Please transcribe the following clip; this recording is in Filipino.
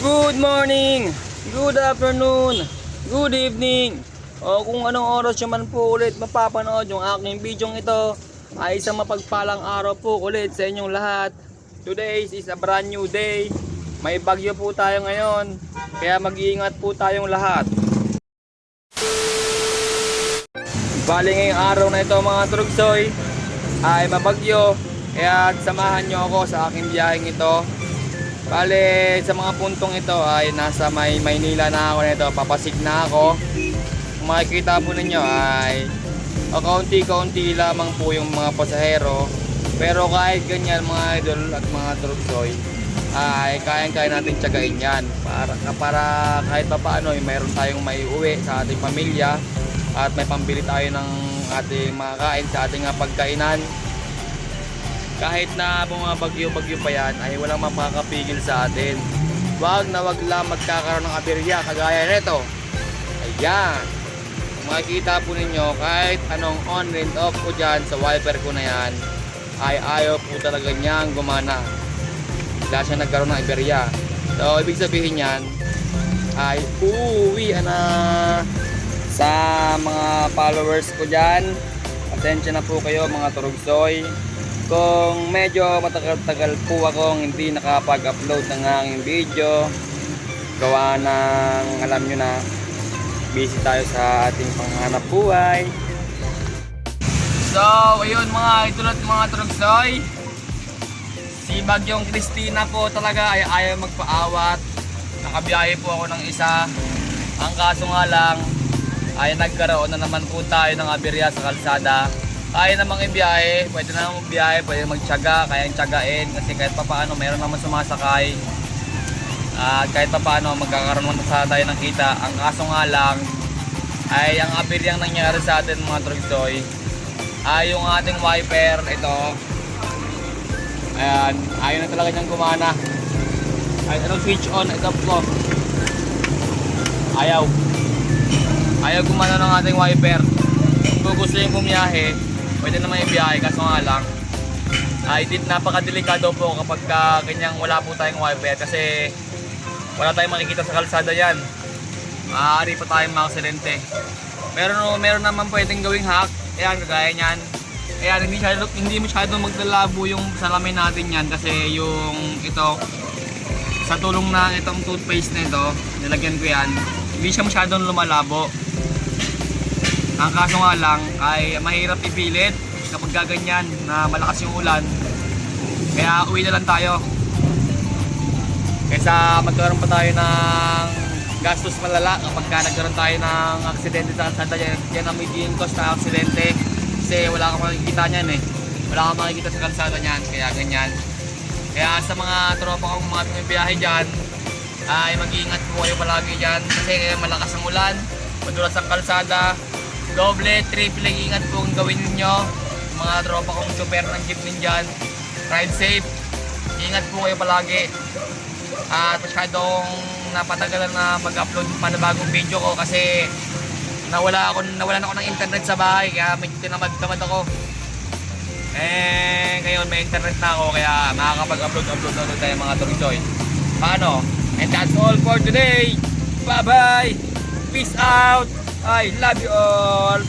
Good morning, good afternoon, good evening, o kung anong oras nyo man po ulit mapapanood yung aking video ito, ay isang mapagpalang araw po ulit sa inyong lahat. Today is a brand new day. May bagyo po tayo ngayon, kaya mag-iingat po tayong lahat. Bali ngayong araw na ito mga trugsoy ay mabagyo, kaya samahan nyo ako sa aking biyaheng ito. Bale, sa mga puntong ito ay nasa Maynila na ako nito, papasig na ako. Kung makikita po ninyo ay kaunti-kaunti lamang po yung mga pasahero. Pero kahit ganyan mga idol at mga trugsoy ay kayang-kaya natin tiyagain yan para kahit pa paano ay mayroon tayong maiuwi sa ating pamilya at may pambili tayo ng ating mga kain sa ating pagkainan. Kahit na bumabagyo-bagyo pa yan ay walang mapakapigil sa atin. Wag lang magkakaroon ng aberya kagaya nito. Ayan, kung makikita po ninyo kahit anong on and off ko dyan sa wiper ko na yan ay ayaw po talaga niyang gumana. Wala siya nagkaroon ng aberya. So ibig sabihin yan ay uuwi na. Sa mga followers ko dyan, atensya na po kayo mga turugsoy. Kung medyo matagal-tagal po akong hindi nakapag-upload ng aking video, gawa ng alam nyo na busy tayo sa ating panghanap buhay. So ayun mga idol at mga trugsoy, si Bagyong Christina po talaga ay ayaw magpaawat. Nakabiyahe po ako ng isa. Ang kaso nga lang ay nagkaroon na naman po tayo ng aberya sa kalsada. Kaya namang ibiyahe, pwede namang biyahe, pwede magtiyaga, kayang tiyagain kasi kahit pa paano mayroon naman sumasakay. Kahit pa paano magkakaroon naman sa tayo ng kita. Ang kaso nga lang ay ang aberyang nangyari sa atin mga trugsoy ay yung ating wiper ito. Ayan, ayaw na talaga niyang gumana. Ay, anong switch on, ito po. Ayaw gumana ng ating wiper. Kung gusto yung bumiyahe, pwede naman ibiyahe, kaso nga lang napakadelikado po kapag ganyang wala po tayong wiper kasi wala tayong makikita sa kalsada yan. Maaari pa tayong maaksidente. Meron naman pwedeng gawing hack. Ayan, kagaya nyan. Ayan, hindi masyado maglalabo yung salamin natin yan kasi yung ito sa tulong na itong toothpaste na ito, nilagyan ko yan, hindi siya masyadong lumalabo. Ang kaso nga lang ay mahirap ipilit kapag gaganyan na malakas yung ulan. Kaya uwi na lang tayo kaysa magkaroon pa tayo ng gastos malala kapag nagkaroon tayo ng aksidente sa kalsada. Yan ang magiging cost na aksidente kasi wala kang makikita nyan wala kang makikita sa kalsada nyan, kaya ganyan. Kaya sa mga tropa kong mga bumibiyahe dyan ay mag-iingat po kayo palagi dyan kasi malakas ang ulan, madulas ang kalsada. Doble, triple ingat po ang gawin ninyo. Mga tropa kong super ng jeep dyan, ride safe, ingat po kayo palagi. At masyadong napatagalan na mag-upload pa na bagong video ko kasi nawalan ako ng internet sa bahay, kaya medyo tinamad-tamad ako. Ngayon may internet na ako kaya makakapag-upload na tayo mga turugsoy. Paano? And that's all for today. Bye bye. Peace out. I love you all.